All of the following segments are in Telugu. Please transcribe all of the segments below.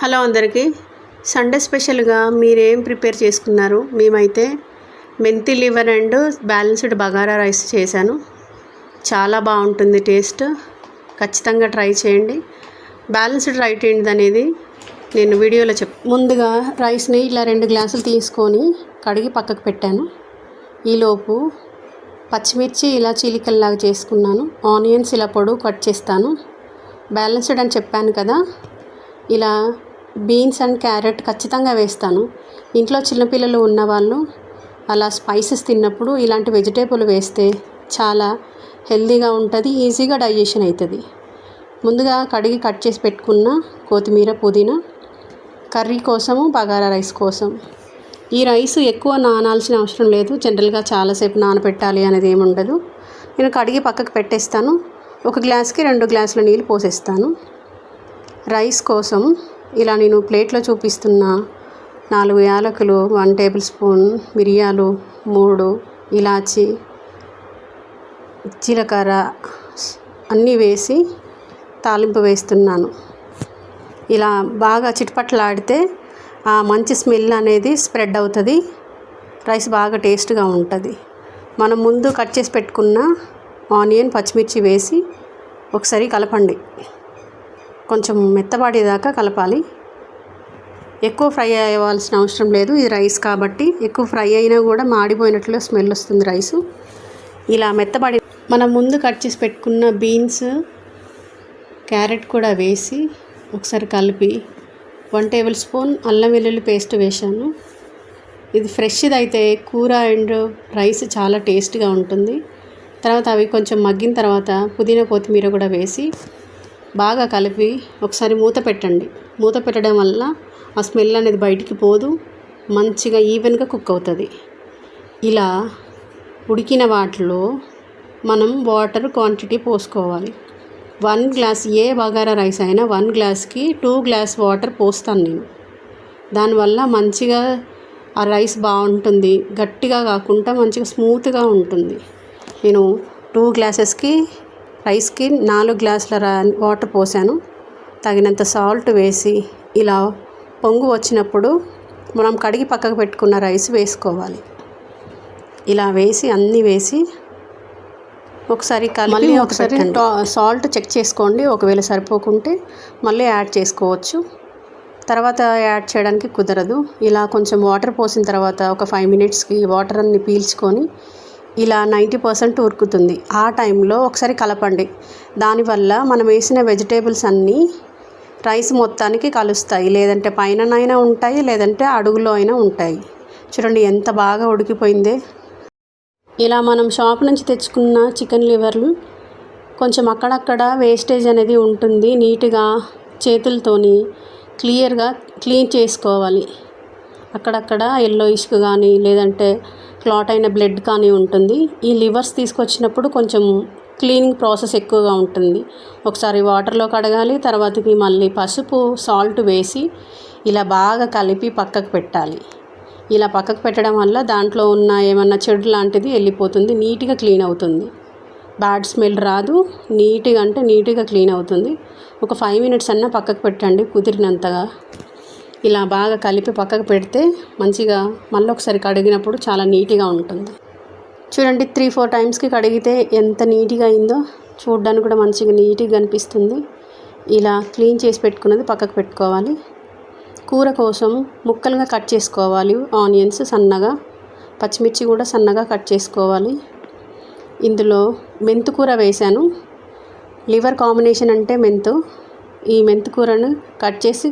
హలో అందరికీ. సండే స్పెషల్గా మీరేం ప్రిపేర్ చేసుకున్నారు? మేమైతే మెంతి liver and balanced bagara rice చేశాను. చాలా బాగుంటుంది టేస్ట్. ఖచ్చితంగా ట్రై చేయండి. బ్యాలెన్స్డ్ రైట్ ఏంటిదనేది నేను వీడియోలో ముందుగా రైస్ని ఇలా 2 గ్లాసులు తీసుకొని కడిగి పక్కకు పెట్టాను. ఈలోపు పచ్చిమిర్చి ఇలా చీలికల్లాగా చేసుకున్నాను. ఆనియన్స్ ఇలా పొడవు కట్ చేస్తాను. బ్యాలెన్స్డ్ అని చెప్పాను కదా, ఇలా బీన్స్ అండ్ క్యారెట్ ఖచ్చితంగా వేస్తాను. ఇంట్లో చిన్నపిల్లలు ఉన్నవాళ్ళు అలా స్పైసెస్ తిన్నప్పుడు ఇలాంటి వెజిటేబుల్ వేస్తే చాలా హెల్తీగా ఉంటుంది, ఈజీగా డైజెషన్ అవుతుంది. ముందుగా కడిగి కట్ చేసి పెట్టుకున్న కొత్తిమీర, పుదీనా కర్రీ కోసము, బగారా రైస్ కోసం. ఈ రైస్ ఎక్కువ నానాల్సిన అవసరం లేదు. జనరల్గా చాలాసేపు నానబెట్టాలి అనేది ఏమి ఉండదు. నేను కడిగి పక్కకు పెట్టేస్తాను. 1 గ్లాస్కి 2 గ్లాసుల నీళ్ళు పోసేస్తాను. రైస్ కోసం ఇలా నేను ప్లేట్లో చూపిస్తున్న 4 యాలకులు, 1 టేబుల్ స్పూన్ మిరియాలు, 3 ఇలాచి, జీలకర్ర అన్నీ వేసి తాలింపు వేస్తున్నాను. ఇలా బాగా చిటపట్లాడితే ఆ మంచి స్మెల్ అనేది స్ప్రెడ్ అవుతుంది. రైస్ బాగా టేస్ట్గా ఉంటుంది. మనం ముందు కట్ చేసి పెట్టుకున్న ఆనియన్, పచ్చిమిర్చి వేసి ఒకసారి కలపండి. కొంచెం మెత్తబడేదాకా కలపాలి. ఎక్కువ ఫ్రై అవ్వాల్సిన అవసరం లేదు. ఇది రైస్ కాబట్టి ఎక్కువ ఫ్రై అయినా కూడా మాడిపోయినట్లు స్మెల్ వస్తుంది రైసు. ఇలా మెత్తబడి మనం ముందు కట్ చేసి పెట్టుకున్న బీన్స్, క్యారెట్ కూడా వేసి ఒకసారి కలిపి 1 టేబుల్ స్పూన్ అల్లం వెల్లుల్లి పేస్ట్ వేశాను. ఇది ఫ్రెష్ది అయితే కూర అండ్ రైస్ చాలా టేస్ట్గా ఉంటుంది. తర్వాత అవి కొంచెం మగ్గిన తర్వాత పుదీనా, కొత్తిమీర కూడా వేసి బాగా కలిపి ఒకసారి మూత పెట్టండి. మూత పెట్టడం వల్ల ఆ స్మెల్ అనేది బయటికి పోదు, మంచిగా ఈవెన్గా కుక్ అవుతుంది. ఇలా ఉడికిన వాటిలో మనం వాటర్ క్వాంటిటీ పోసుకోవాలి. 1 గ్లాస్ ఏ బగారా రైస్ అయినా 1 గ్లాస్కి 2 గ్లాస్ వాటర్ పోస్తాను నేను. దానివల్ల మంచిగా ఆ రైస్ బాగుంటుంది, గట్టిగా కాకుండా మంచిగా స్మూత్గా ఉంటుంది. నేను 2 గ్లాసెస్కి రైస్కి 4 గ్లాసుల వాటర్ పోసాను. తగినంత సాల్ట్ వేసి ఇలా పొంగు వచ్చినప్పుడు మనం కడిగి పక్కకు పెట్టుకున్న రైస్ వేసుకోవాలి. ఇలా వేసి అన్నీ వేసి ఒకసారి కలిపి ఒకసారి సాల్ట్ చెక్ చేసుకోండి. ఒకవేళ సరిపోకుంటే మళ్ళీ యాడ్ చేసుకోవచ్చు. తర్వాత యాడ్ చేయడానికి కుదరదు. ఇలా కొంచెం వాటర్ పోసిన తర్వాత ఒక 5 మినిట్స్కి వాటర్ అన్ని పీల్చుకొని ఇలా 90% ఉడుకుతుంది. ఆ టైంలో ఒకసారి కలపండి. దానివల్ల మనం వేసిన వెజిటేబుల్స్ అన్నీ రైస్ మొత్తానికి కలుస్తాయి. లేదంటే పైననైనా ఉంటాయి, లేదంటే అడుగులో అయినా ఉంటాయి. చూడండి ఎంత బాగా ఉడికిపోయిందే. ఇలా మనం షాప్ నుంచి తెచ్చుకున్న చికెన్ లివర్లు కొంచెం అక్కడక్కడ వేస్టేజ్ అనేది ఉంటుంది. నీట్గా చేతులతోని క్లియర్గా క్లీన్ చేసుకోవాలి. అక్కడక్కడ ఎల్లోయిష్గా కానీ లేదంటే క్లాట్ అయిన బ్లడ్ కానీ ఉంటుంది. ఈ లివర్స్ తీసుకొచ్చినప్పుడు కొంచెం క్లీనింగ్ ప్రాసెస్ ఎక్కువగా ఉంటుంది. ఒకసారి వాటర్లో కడగాలి. తర్వాతకి మళ్ళీ పసుపు, సాల్ట్ వేసి ఇలా బాగా కలిపి పక్కకు పెట్టాలి. ఇలా పక్కకు పెట్టడం వల్ల దాంట్లో ఉన్న ఏమన్నా చెడు లాంటిది వెళ్ళిపోతుంది, నీట్గా క్లీన్ అవుతుంది. బ్యాడ్ స్మెల్ రాదు, నీట్గా క్లీన్ అవుతుంది. ఒక 5 మినిట్స్ అన్నా పక్కకు పెట్టండి కుదిరినంతగా. ఇలా బాగా కలిపి పక్కకు పెడితే మంచిగా మళ్ళీ ఒకసారి కడిగినప్పుడు చాలా నీట్గా ఉంటుంది. చూడండి 3-4 టైమ్స్కి కడిగితే ఎంత నీట్గా అయిందో. చూడడానికి కూడా మంచిగా నీట్గా అనిపిస్తుంది. ఇలా క్లీన్ చేసి పెట్టుకున్నది పక్కకు పెట్టుకోవాలి. కూర కోసం ముక్కలుగా కట్ చేసుకోవాలి. ఆనియన్స్ సన్నగా, పచ్చిమిర్చి కూడా సన్నగా కట్ చేసుకోవాలి. ఇందులో మెంతుకూర వేశాను. లివర్ కాంబినేషన్ అంటే మెంతు. ఈ మెంతుకూరను కట్ చేసి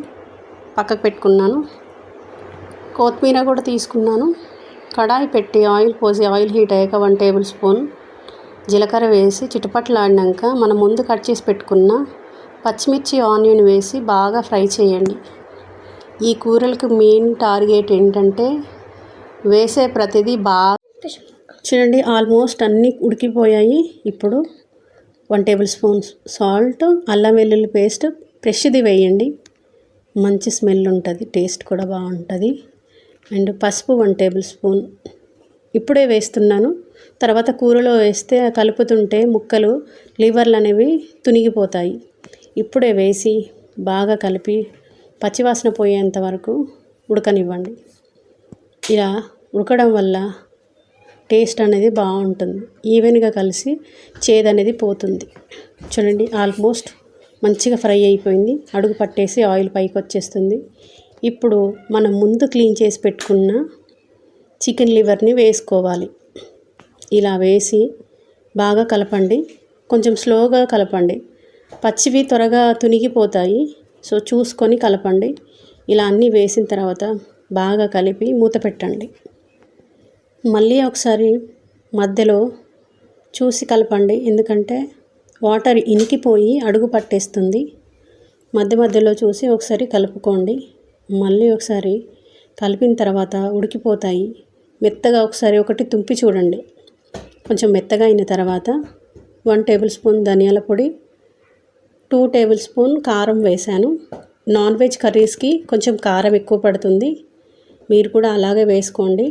పక్కకు పెట్టుకున్నాను. కొత్తిమీర కూడా తీసుకున్నాను. కడాయి పెట్టి ఆయిల్ పోసి ఆయిల్ హీట్ అయ్యాక 1 టేబుల్ స్పూన్ జీలకర్ర వేసి చిటపట్లాడినాక మనం ముందు కట్ చేసి పెట్టుకున్న పచ్చిమిర్చి, ఆనియన్ వేసి బాగా ఫ్రై చేయండి. ఈ కూరలకు మెయిన్ టార్గెట్ ఏంటంటే వేసే ప్రతిదీ బాగా చూడండి. ఆల్మోస్ట్ అన్నీ ఉడికిపోయాయి. ఇప్పుడు 1 టేబుల్ స్పూన్ సాల్ట్, అల్లం వెల్లుల్లి పేస్ట్ ఫ్రెష్ది వేయండి. మంచి స్మెల్ ఉంటుంది, టేస్ట్ కూడా బాగుంటుంది. అండ్ పసుపు 1 టేబుల్ స్పూన్ ఇప్పుడే వేస్తున్నాను. తర్వాత కూరలో వేస్తే కలుపుతుంటే ముక్కలు, లివర్లు అనేవి తునిగిపోతాయి. ఇప్పుడే వేసి బాగా కలిపి పచ్చివాసన పోయేంత వరకు ఉడకనివ్వండి. ఇలా ఉడకడం వల్ల టేస్ట్ అనేది బాగుంటుంది. ఈవెన్గా కలిసి చేదు అనేది పోతుంది. చూడండి, ఆల్మోస్ట్ మంచిగా ఫ్రై అయిపోయింది. అడుగు పట్టేసి ఆయిల్ పైకి వచ్చేస్తుంది. ఇప్పుడు మనం ముందు క్లీన్ చేసి పెట్టుకున్న చికెన్ లివర్ని వేసుకోవాలి. ఇలా వేసి బాగా కలపండి. కొంచెం స్లోగా కలపండి. పచ్చివి త్వరగా తునిగిపోతాయి. సో చూసుకొని కలపండి. ఇలా అన్నీ వేసిన తర్వాత బాగా కలిపి మూత పెట్టండి. మళ్ళీ ఒకసారి మధ్యలో చూసి కలపండి, ఎందుకంటే వాటర్ ఇనికిపోయి అడుగు పట్టేస్తుంది. మధ్యలో చూసి ఒకసారి కలుపుకోండి. మళ్ళీ ఒకసారి కలిపిన తర్వాత ఉడికిపోతాయి. మెత్తగా ఒకటి తుంపి చూడండి. కొంచెం మెత్తగా అయిన తర్వాత 1 టేబుల్ స్పూన్ ధనియాల పొడి, 2 టేబుల్ స్పూన్ కారం వేశాను. నాన్ వెజ్ కర్రీస్కి కొంచెం కారం ఎక్కువ పడుతుంది. మీరు కూడా అలాగే వేసుకోండి.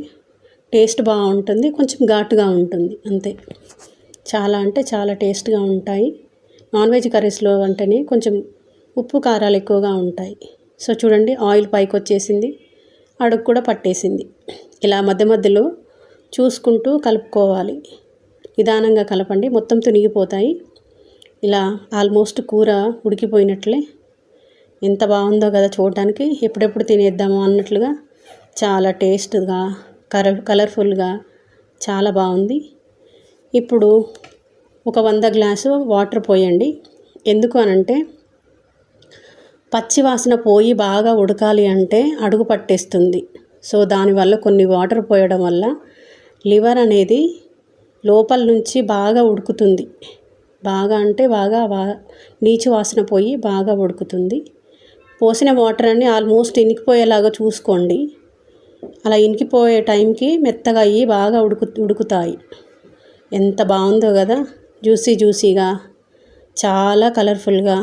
టేస్ట్ బాగుంటుంది. కొంచెం ఘాటుగా ఉంటుంది అంతే. చాలా అంటే చాలా టేస్ట్గా ఉంటాయి. నాన్ వెజ్ కర్రీస్లో అంటేనే కొంచెం ఉప్పు కారాలు ఎక్కువగా ఉంటాయి. సో చూడండి, ఆయిల్ పైకి వచ్చేసింది, అడుగు కూడా పట్టేసింది. ఇలా మధ్యలో చూసుకుంటూ కలుపుకోవాలి. నిదానంగా కలపండి, మొత్తం తునిగిపోతాయి. ఇలా ఆల్మోస్ట్ కూర ఉడికిపోయినట్లే. ఎంత బాగుందో కదా చూడడానికి, ఎప్పుడెప్పుడు తినేద్దామో అన్నట్లుగా. చాలా టేస్ట్గా కలర్ఫుల్గా చాలా బాగుంది. ఇప్పుడు ఒక 100 గ్లాసు వాటర్ పోయండి. ఎందుకు అనంటే పచ్చి వాసన పోయి బాగా ఉడకాలి అంటే అడుగు పట్టేస్తుంది. సో దానివల్ల కొన్ని వాటర్ పోయడం వల్ల లివర్ అనేది లోపల నుంచి బాగా ఉడుకుతుంది. బాగా అంటే బాగా నీచు వాసన పోయి బాగా ఉడుకుతుంది. పోసిన వాటర్ అన్నీ ఆల్మోస్ట్ ఇనికిపోయేలాగా చూసుకోండి. అలా ఇనికిపోయే టైంకి మెత్తగా అయ్యి బాగా ఉడుకుతాయి. ఎంత బాగుందో కదా, జ్యూసీగా, చాలా కలర్ఫుల్గా,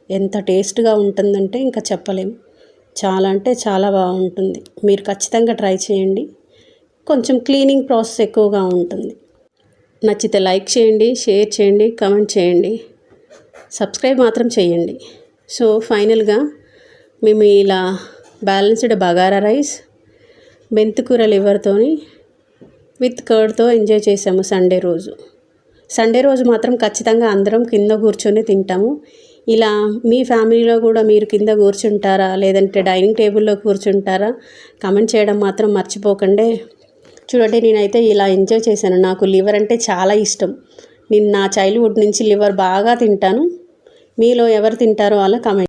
ఎంత టేస్ట్గా ఉంటుందంటే ఇంకా చెప్పలేం. చాలా అంటే చాలా బాగుంటుంది. మీరు ఖచ్చితంగా ట్రై చేయండి. కొంచెం క్లీనింగ్ ప్రాసెస్ ఎక్కువగా ఉంటుంది. నచ్చితే లైక్ చేయండి, షేర్ చేయండి, కామెంట్ చేయండి, సబ్స్క్రైబ్ మాత్రం చేయండి. సో ఫైనల్గా మేము ఇలా బ్యాలెన్స్డ్ బగారా రైస్, మెంతికూర లివర్తోని విత్ కర్డ్తో ఎంజాయ్ చేసాము సండే రోజు మాత్రం ఖచ్చితంగా అందరం కింద కూర్చొని తింటాము. ఇలా మీ ఫ్యామిలీలో కూడా మీరు కింద కూర్చుంటారా, లేదంటే డైనింగ్ టేబుల్లో కూర్చుంటారా, కామెంట్ చేయడం మాత్రం మర్చిపోకండి. చూడండి, నేనైతే ఇలా ఎంజాయ్ చేశాను. నాకు లివర్ అంటే చాలా ఇష్టం. నేను నా చైల్డ్హుడ్ నుంచి లివర్ బాగా తింటాను. మీలో ఎవరు తింటారో అలా కామెంట్